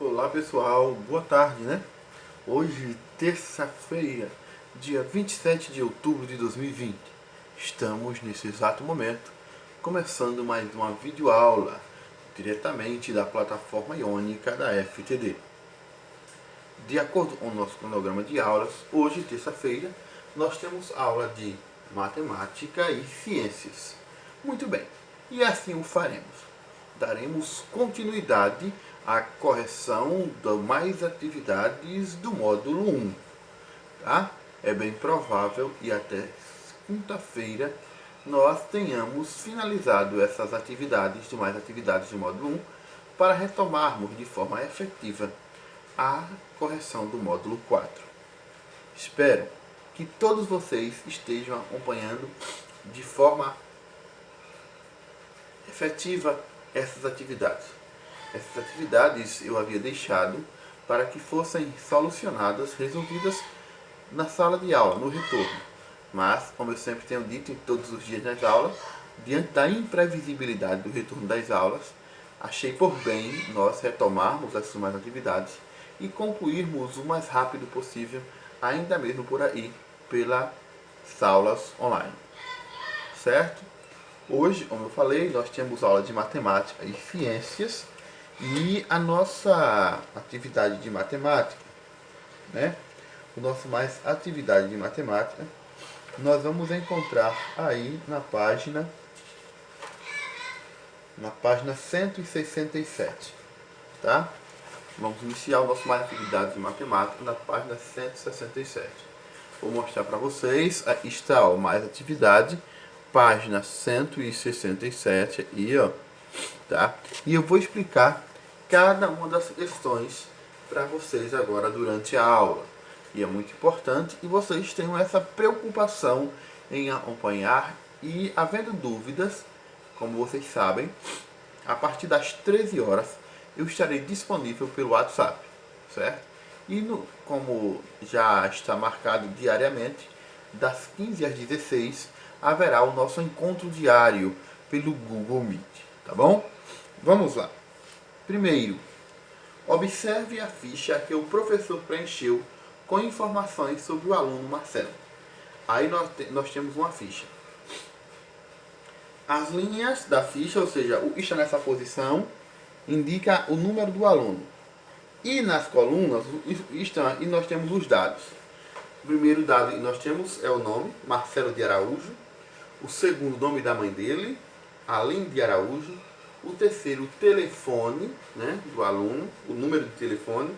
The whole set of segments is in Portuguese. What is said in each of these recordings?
Olá pessoal, boa tarde, né? Hoje, terça-feira, dia 27 de outubro de 2020. Estamos nesse exato momento começando mais uma videoaula diretamente da plataforma iônica da FTD. De acordo com o nosso cronograma de aulas, hoje, terça-feira, nós temos aula de matemática e ciências. Muito bem, e assim o faremos. Daremos continuidade à correção de mais atividades do módulo 1. Tá? É bem provável e até quinta-feira nós tenhamos finalizado essas atividades, demais atividades do módulo 1, para retomarmos de forma efetiva a correção do módulo 4. Espero que todos vocês estejam acompanhando de forma efetiva essas atividades. Essas atividades eu havia deixado para que fossem solucionadas, resolvidas na sala de aula, no retorno. Mas, como eu sempre tenho dito em todos os dias nas aulas, diante da imprevisibilidade do retorno das aulas, achei por bem nós retomarmos as demais atividades e concluirmos o mais rápido possível, ainda mesmo por aí, pelas aulas online. Certo? Hoje, como eu falei, nós temos aula de matemática e ciências e a nossa atividade de matemática, né? O nosso mais atividade de matemática, nós vamos encontrar aí na página 167, tá? Vamos iniciar o nosso mais atividade de matemática na página 167. Vou mostrar para vocês, aqui está, ó, mais atividade, página 167 aí, ó, tá? E eu vou explicar cada uma das questões para vocês agora durante a aula. E é muito importante que vocês tenham essa preocupação em acompanhar e, havendo dúvidas, como vocês sabem, a partir das 13 horas eu estarei disponível pelo WhatsApp, certo? E como já está marcado diariamente, das 15 às 16 haverá o nosso encontro diário pelo Google Meet, tá bom? Vamos lá. Primeiro, observe a ficha que o professor preencheu com informações sobre o aluno Marcelo. Aí nós temos uma ficha. As linhas da ficha, ou seja, o que está nessa posição, indica o número do aluno. E nas colunas, e nós temos os dados. O primeiro dado que nós temos é o nome, Marcelo de Araújo. O segundo, nome da mãe dele, Aline de Araújo. O terceiro, o telefone, né, do aluno, o número de telefone.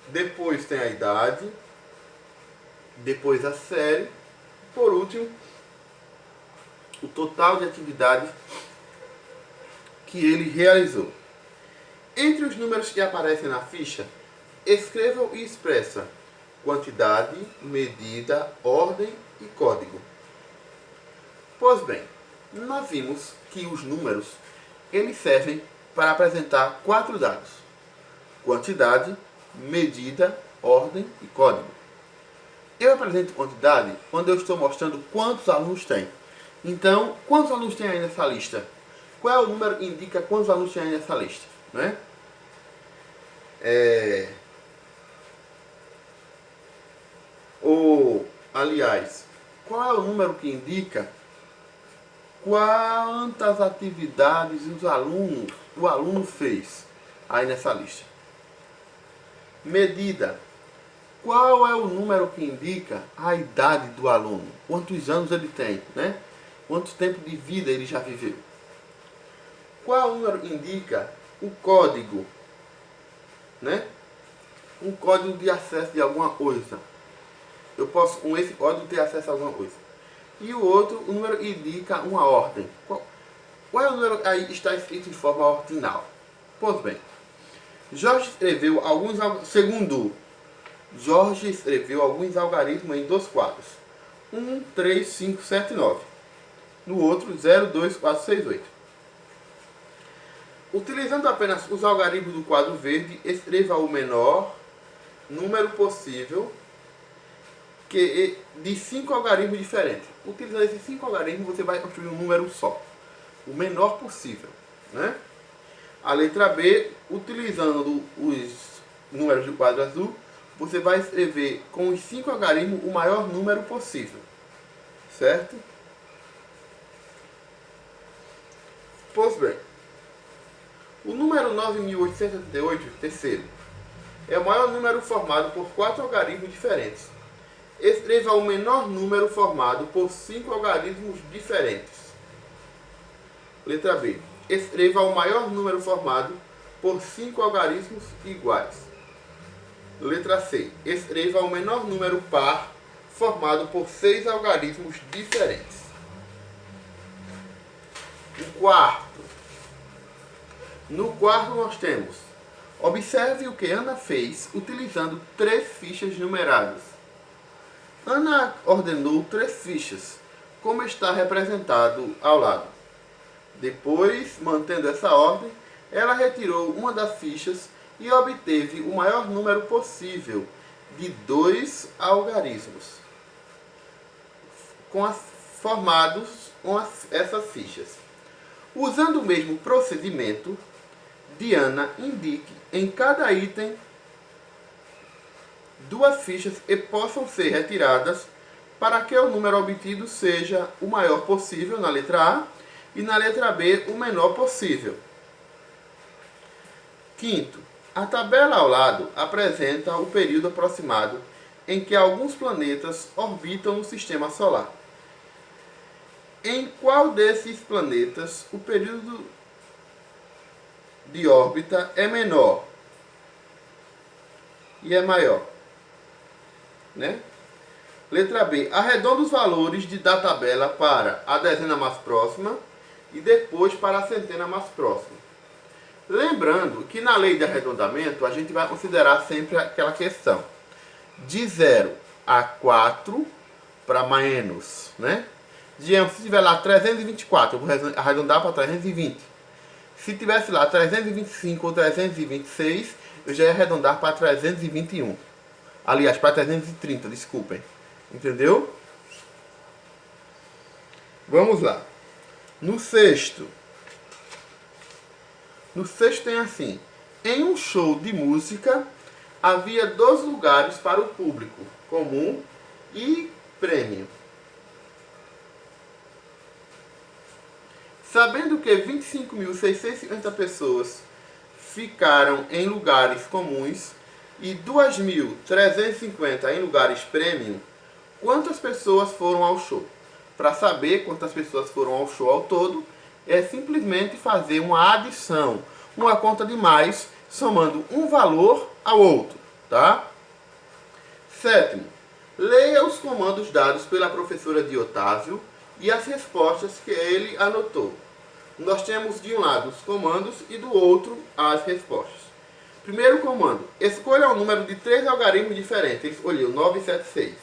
Depois tem a idade. Depois a série. Por último, o total de atividades que ele realizou. Entre os números que aparecem na ficha, escreva e expressa quantidade, medida, ordem e código. Pois bem, nós vimos que os números eles servem para apresentar 4 dados: quantidade, medida, ordem e código. Eu apresento quantidade quando eu estou mostrando quantos alunos tem. Então, quantos alunos tem aí nessa lista? Qual é o número que indica quantos alunos tem aí nessa lista? Né? Aliás, qual é o número que indica quantas atividades o aluno fez aí nessa lista? Medida. Qual é o número que indica a idade do aluno? Quantos anos ele tem, né? Quanto tempo de vida ele já viveu? Qual é o número que indica o código, né? Um código de acesso de alguma coisa. Eu posso com esse código ter acesso a alguma coisa. E o outro, o número indica uma ordem. Qual é o número que aí está escrito de forma ordinal? Pois bem, Jorge escreveu alguns algarismos em 2 quadros. 1, 3, 5, 7, 9. No outro, 0, 2, 4, 6, 8. Utilizando apenas os algarismos do quadro verde, escreva o menor número possível de 5 algarismos diferentes. Utilizando esses 5 algarismos, você vai construir um número só. O menor possível, né? A letra B, utilizando os números do quadro azul, você vai escrever com os 5 algarismos o maior número possível. Certo? Pois bem, o número 9.878, terceiro, é o maior número formado por 4 algarismos diferentes. Escreva o menor número formado por 5 algarismos diferentes. Letra B. Escreva o maior número formado por 5 algarismos iguais. Letra C. Escreva o menor número par formado por 6 algarismos diferentes. O quarto. No quarto nós temos: observe o que Ana fez utilizando 3 fichas numeradas. Ana ordenou 3 fichas, como está representado ao lado. Depois, mantendo essa ordem, ela retirou uma das fichas e obteve o maior número possível de 2 algarismos formados com essas fichas. Usando o mesmo procedimento, Diana indique em cada item 2 fichas que possam ser retiradas para que o número obtido seja o maior possível na letra A e na letra B o menor possível. Quinto, a tabela ao lado apresenta o período aproximado em que alguns planetas orbitam no Sistema Solar. Em qual desses planetas o período de órbita é menor e é maior? Né? Letra B. Arredonda os valores da tabela para a dezena mais próxima e depois para a centena mais próxima. Lembrando que na lei de arredondamento a gente vai considerar sempre aquela questão de 0 a 4 para menos, né? Se tiver lá 324, eu vou arredondar para 320. Se tivesse lá 325 ou 326, eu já ia arredondar para 321. Aliás, para 330, desculpem. Entendeu? Vamos lá. No sexto tem assim: em um show de música, havia 2 lugares para o público, comum e prêmio. Sabendo que 25.650 pessoas ficaram em lugares comuns e 2.350 em lugares premium, quantas pessoas foram ao show? Para saber quantas pessoas foram ao show ao todo, é simplesmente fazer uma adição, uma conta de mais, somando um valor ao outro, tá? Sétimo, leia os comandos dados pela professora de Otávio e as respostas que ele anotou. Nós temos de um lado os comandos e do outro as respostas. Primeiro comando: escolha um número de 3 algarismos diferentes. Ele escolheu 976.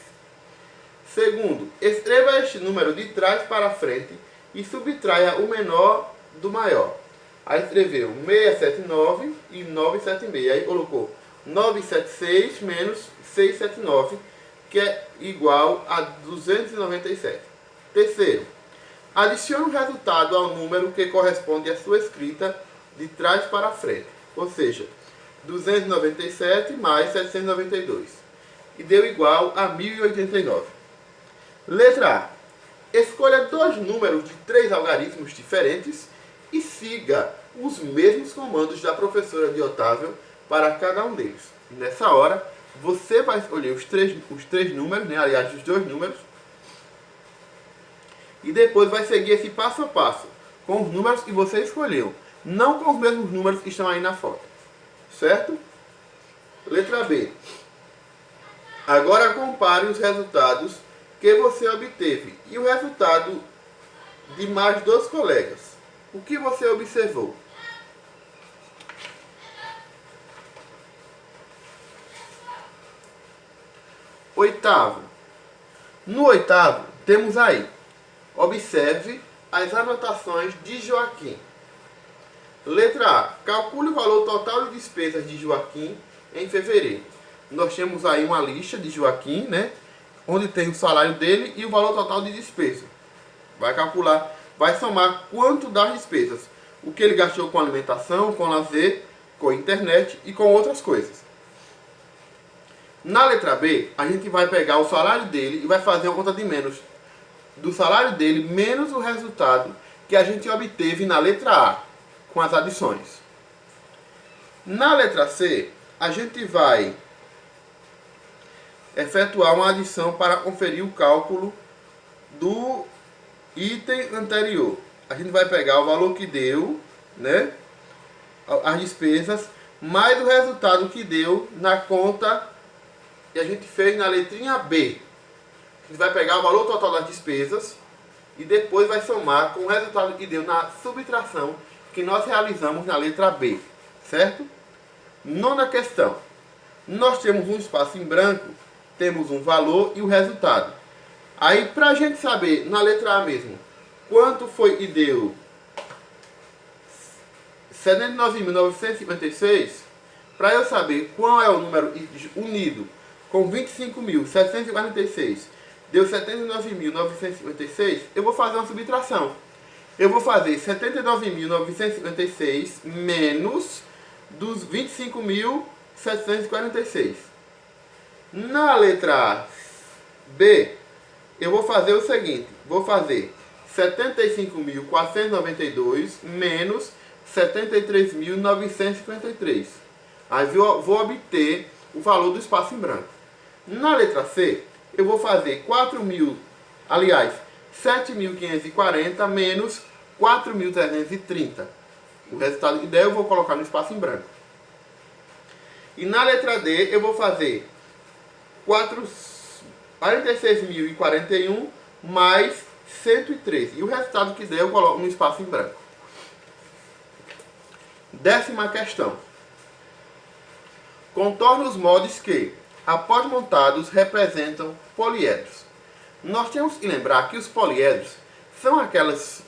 Segundo, escreva este número de trás para frente e subtraia o menor do maior. Aí escreveu 679 e 976. Aí colocou 976 menos 679, que é igual a 297. Terceiro, adicione o resultado ao número que corresponde à sua escrita de trás para frente. Ou seja, 297 mais 792. E deu igual a 1089. Letra A. Escolha 2 números de 3 algarismos diferentes e siga os mesmos comandos da professora de Otávio para cada um deles. Nessa hora, você vai escolher os três números, né? Aliás, os 2 números, e depois vai seguir esse passo a passo com os números que você escolheu, não com os mesmos números que estão aí na foto. Certo? Letra B. Agora compare os resultados que você obteve e o resultado de mais 2 colegas. O que você observou? Oitavo. No oitavo, temos aí: observe as anotações de Joaquim. Letra A. Calcule o valor total de despesas de Joaquim em fevereiro. Nós temos aí uma lista de Joaquim, né? Onde tem o salário dele e o valor total de despesa. Vai calcular, vai somar quanto das despesas. O que ele gastou com alimentação, com lazer, com internet e com outras coisas. Na letra B, a gente vai pegar o salário dele e vai fazer uma conta de menos do salário dele menos o resultado que a gente obteve na letra A, com as adições. Na letra C, a gente vai efetuar uma adição para conferir o cálculo do item anterior. A gente vai pegar o valor que deu, né, as despesas, mais o resultado que deu na conta que a gente fez na letrinha B. A gente vai pegar o valor total das despesas e depois vai somar com o resultado que deu na subtração que nós realizamos na letra B, certo? Nona questão. Nós temos um espaço em branco, temos um valor e o resultado. Aí, para a gente saber, na letra A mesmo, quanto foi e deu 79.956, para eu saber qual é o número unido com 25.746, deu 79.956, eu vou fazer uma subtração. Eu vou fazer 79.956 menos dos 25.746. Na letra B, eu vou fazer o seguinte, vou fazer 75.492 menos 73.953. Aí vou obter o valor do espaço em branco. Na letra C, eu vou fazer 7.540 menos 4.330. O resultado que der eu vou colocar no espaço em branco. E na letra D, eu vou fazer 46.041 mais 113. E o resultado que der eu coloco no espaço em branco. 10ª questão. Contorne os modos que, após montados, representam poliedros. Nós temos que lembrar que os poliedros são aquelas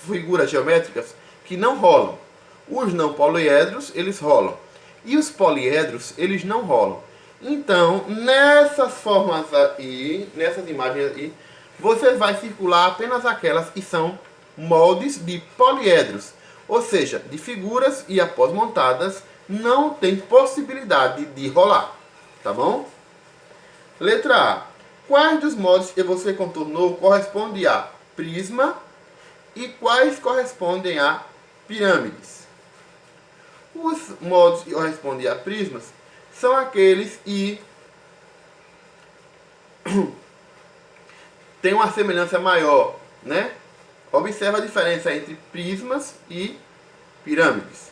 figuras geométricas que não rolam. Os não poliedros, eles rolam. E os poliedros, eles não rolam. Então, nessas formas aí, nessas imagens aí, você vai circular apenas aquelas que são moldes de poliedros. Ou seja, de figuras e após montadas, não tem possibilidade de rolar. Tá bom? Letra A. Quais dos moldes que você contornou corresponde a prisma e quais correspondem a pirâmides? Os moldes que correspondem a prismas são aqueles que têm uma semelhança maior, né? Observa a diferença entre prismas e pirâmides.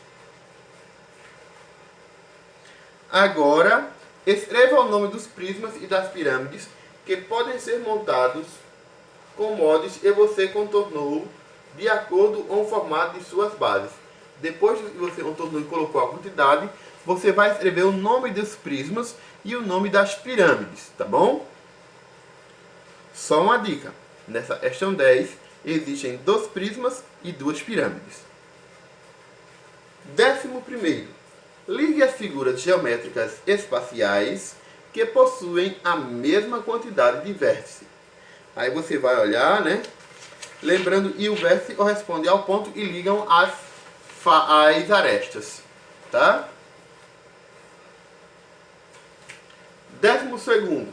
Agora, escreva o nome dos prismas e das pirâmides que podem ser montados com moldes que você contornou de acordo com o formato de suas bases. Depois que você contornou e colocou a quantidade, você vai escrever o nome dos prismas e o nome das pirâmides, tá bom? Só uma dica. Nessa questão 10, existem 2 prismas e 2 pirâmides. 11º. Ligue as figuras geométricas espaciais que possuem a mesma quantidade de vértices. Aí você vai olhar, né? Lembrando que o vértice corresponde ao ponto que ligam as arestas, tá? 12º.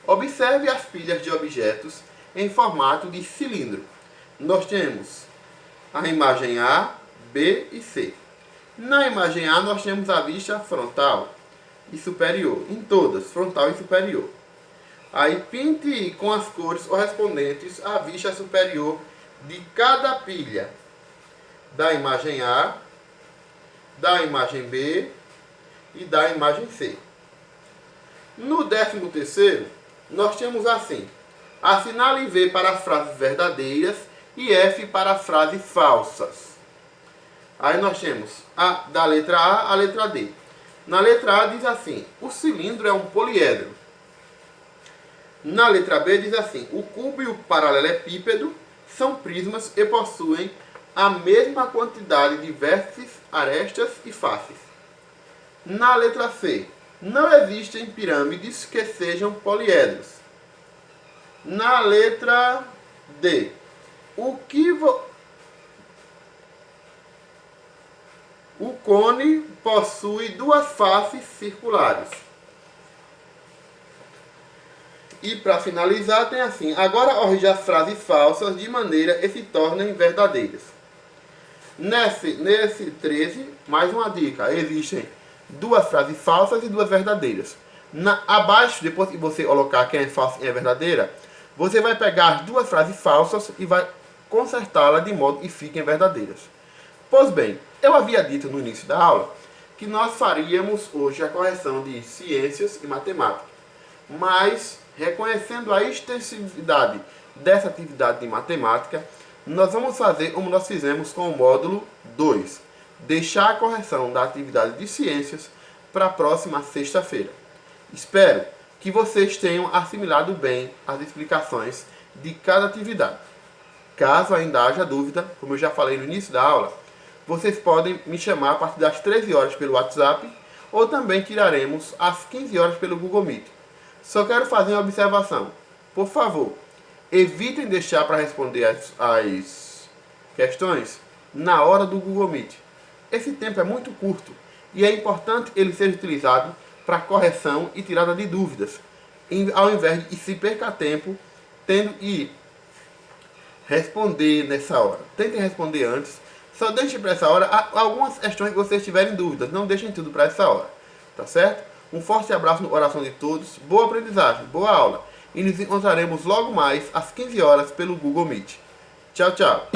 Observe as pilhas de objetos em formato de cilindro. Nós temos a imagem A, B e C. Na imagem A, nós temos a vista frontal e superior. Em todas, frontal e superior. Aí pinte com as cores correspondentes à vista superior de cada pilha. Da imagem A, da imagem B e da imagem C. No 13º, nós temos assim: assinale V para as frases verdadeiras e F para as frases falsas. Aí nós temos da letra A à letra D. Na letra A diz assim: o cilindro é um poliedro. Na letra B diz assim: o cubo e o paralelepípedo são prismas e possuem a mesma quantidade de vértices, arestas e faces. Na letra C, não existem pirâmides que sejam poliedros. Na letra D, o cone possui 2 faces circulares. E para finalizar tem assim: agora corrija as frases falsas de maneira que se tornem verdadeiras. Nesse 13, mais uma dica: existem duas frases falsas e duas verdadeiras. Abaixo, depois que você colocar quem é falsa e quem é verdadeira, você vai pegar as duas frases falsas e vai consertá-las de modo que fiquem verdadeiras. Pois bem, eu havia dito no início da aula que nós faríamos hoje a correção de ciências e matemática, mas reconhecendo a extensividade dessa atividade de matemática, nós vamos fazer como nós fizemos com o módulo 2, deixar a correção da atividade de ciências para a próxima sexta-feira. Espero que vocês tenham assimilado bem as explicações de cada atividade. Caso ainda haja dúvida, como eu já falei no início da aula, vocês podem me chamar a partir das 13 horas pelo WhatsApp ou também tiraremos às 15 horas pelo Google Meet. Só quero fazer uma observação. Por favor, evitem deixar para responder as questões na hora do Google Meet. Esse tempo é muito curto e é importante ele seja utilizado para correção e tirada de dúvidas, ao invés de se perca tempo tendo que responder nessa hora. Tentem responder antes. Só deixem para essa hora algumas questões que vocês tiverem dúvidas. Não deixem tudo para essa hora. Tá certo? Um forte abraço no coração de todos. Boa aprendizagem, boa aula. E nos encontraremos logo mais às 15 horas pelo Google Meet. Tchau, tchau.